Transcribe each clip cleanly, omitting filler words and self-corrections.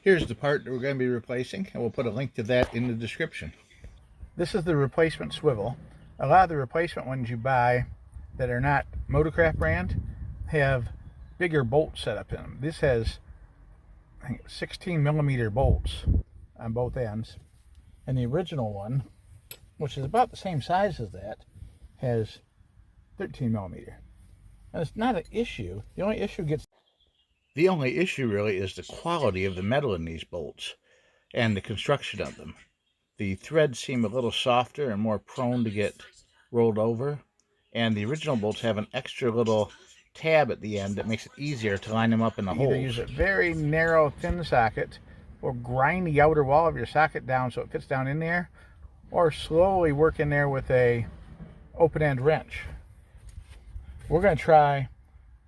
Here's the part that we're going to be replacing, and we'll put a link to that in the description. This is the replacement swivel. A lot of the replacement ones you buy that are not Motorcraft brand have bigger bolts set up in them. This has, I think, 16 millimeter bolts on both ends, and the original one, which is about the same size as that, has 13 millimeter. And it's not an issue. The only issue really is the quality of the metal in these bolts and the construction of them. The threads seem a little softer and more prone to get rolled over, and the original bolts have an extra little tab at the end that makes it easier to line them up in the holes. Either use a very narrow, thin socket, or grind the outer wall of your socket down so it fits down in there, or slowly work in there with a open-end wrench. We're going to try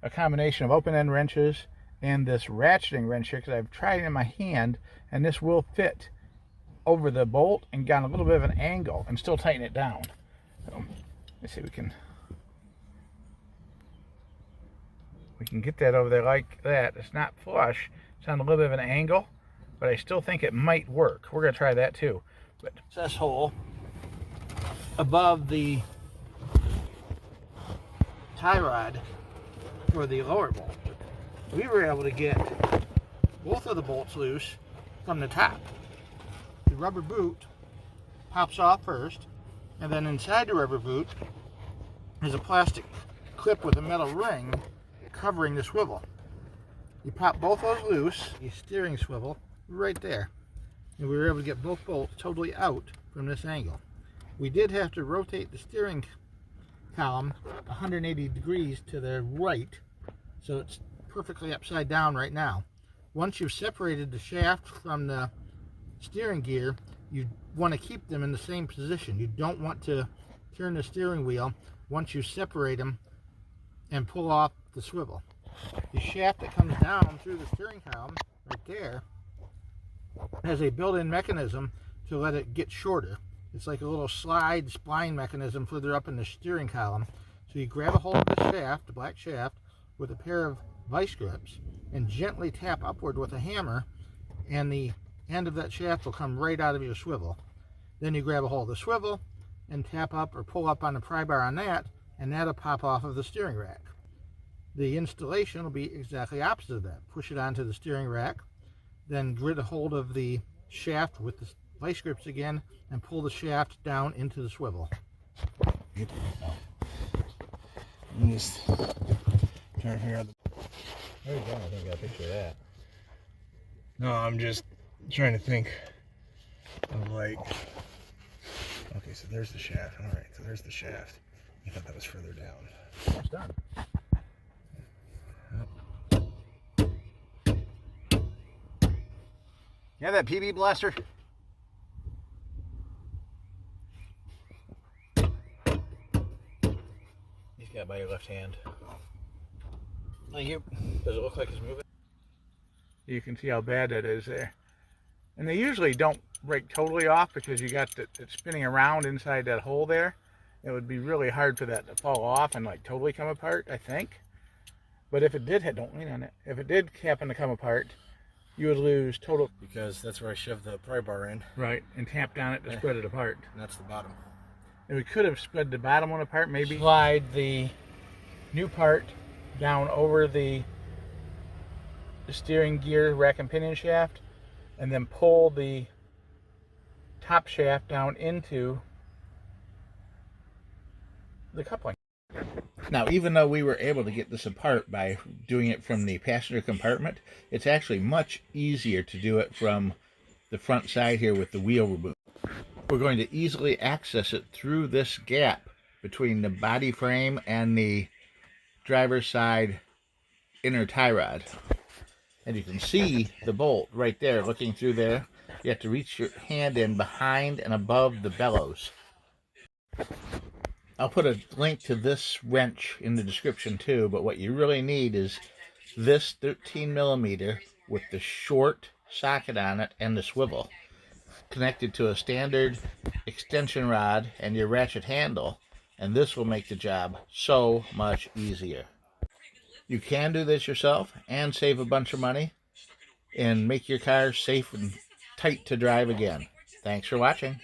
a combination of open-end wrenches and this ratcheting wrench here, because I've tried it in my hand, and this will fit over the bolt and got a little bit of an angle and still tighten it down. So let's see if we can get that over there like that. It's not flush, it's on a little bit of an angle, but I still think it might work. We're going to try that too. But this hole above the tie rod for the lower bolt, we were able to get both of the bolts loose from the top. The rubber boot pops off first, and then inside the rubber boot is a plastic clip with a metal ring covering the swivel. You pop both those loose, the steering swivel right there, and we were able to get both bolts totally out from this angle. We did have to rotate the steering column 180 degrees to the right, so it's perfectly upside down right now. Once you've separated the shaft from the steering gear, you want to keep them in the same position. You don't want to turn the steering wheel once you separate them and pull off the swivel. The shaft that comes down through the steering column right there has a built-in mechanism to let it get shorter. It's like a little slide spline mechanism further up in the steering column. So you grab a hold of the shaft, the black shaft, with a pair of vice grips and gently tap upward with a hammer, and the end of that shaft will come right out of your swivel. Then you grab a hold of the swivel and tap up or pull up on the pry bar on that, and that'll pop off of the steering rack. The installation will be exactly opposite of that. Push it onto the steering rack, then grit a hold of the shaft with the vice grips again and pull the shaft down into the swivel. Just trying to figure out There you go, I think I got a picture of that. No, I'm just trying to think of, like, okay, so there's the shaft. All right, so there's the shaft. I thought that was further down. Almost done. You have that PB blaster? He's got it by your left hand. Thank you. Does it look like it's moving? You can see how bad that is there. And they usually don't break totally off because you got it spinning around inside that hole there. It would be really hard for that to fall off and like totally come apart, I think. But if it did, don't lean on it. If it did happen to come apart, you would lose total. Because that's where I shoved the pry bar in. Right, and tamped on it to spread it apart. And that's the bottom. And we could have spread the bottom one apart, maybe. Slide the new part down over the steering gear rack and pinion shaft, and then pull the top shaft down into the coupling. Now, even though we were able to get this apart by doing it from the passenger compartment, it's actually much easier to do it from the front side here with the wheel removed. We're going to easily access it through this gap between the body frame and the driver's side inner tie rod. And you can see the bolt right there looking through there. You have to reach your hand in behind and above the bellows. I'll put a link to this wrench in the description too, but what you really need is this 13 millimeter with the short socket on it and the swivel connected to a standard extension rod and your ratchet handle, and this will make the job so much easier. You can do this yourself and save a bunch of money, and make your car safe and tight to drive again. Thanks for watching.